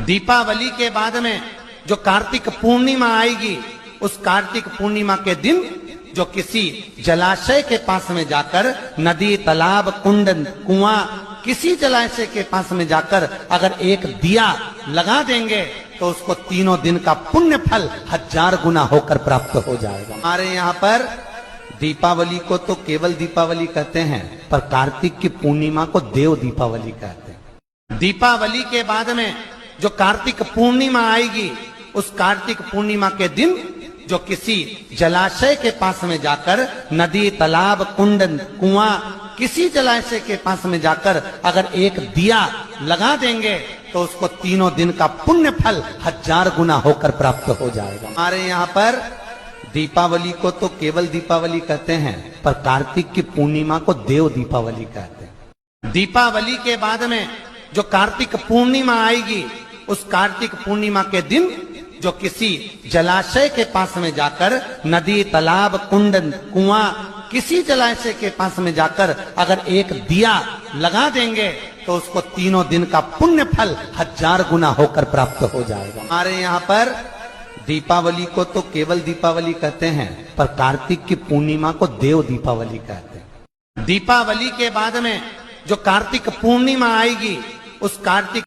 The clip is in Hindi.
दीपावली के बाद में जो कार्तिक पूर्णिमा आएगी, उस कार्तिक पूर्णिमा के दिन जो किसी जलाशय के पास में जाकर, नदी, तालाब, कुंड, कुआं, किसी जलाशय के पास में जाकर अगर एक दिया लगा देंगे तो उसको तीनों दिन का पुण्य फल 1000 गुना होकर प्राप्त हो जाएगा। हमारे यहाँ पर दीपावली को तो केवल दीपावली कहते हैं, पर कार्तिक की पूर्णिमा को देव दीपावली कहते हैं। दीपावली के बाद में जो कार्तिक पूर्णिमा आएगी, उस कार्तिक पूर्णिमा के दिन जो किसी जलाशय के पास में जाकर, नदी, तालाब, कुंड, कुआं, किसी जलाशय के पास में जाकर अगर एक दिया लगा देंगे तो उसको तीनों दिन का पुण्य फल 1000 गुना होकर प्राप्त हो जाएगा। हमारे यहाँ पर दीपावली को तो केवल दीपावली कहते हैं, पर कार्तिक की पूर्णिमा को देव दीपावली कहते हैं। दीपावली के बाद में जो कार्तिक पूर्णिमा आएगी, उस कार्तिक पूर्णिमा के दिन जो किसी जलाशय के पास में जाकर, नदी, तालाब, कुंड, कुआं, किसी जलाशय के पास में जाकर अगर एक दिया लगा देंगे तो उसको तीनों दिन का पुण्य फल 1000 गुना होकर प्राप्त हो जाएगा। हमारे यहाँ पर दीपावली को तो केवल दीपावली कहते हैं, पर कार्तिक की पूर्णिमा को देव दीपावली कहते हैं। दीपावली के बाद में जो कार्तिक पूर्णिमा आएगी, उस कार्तिक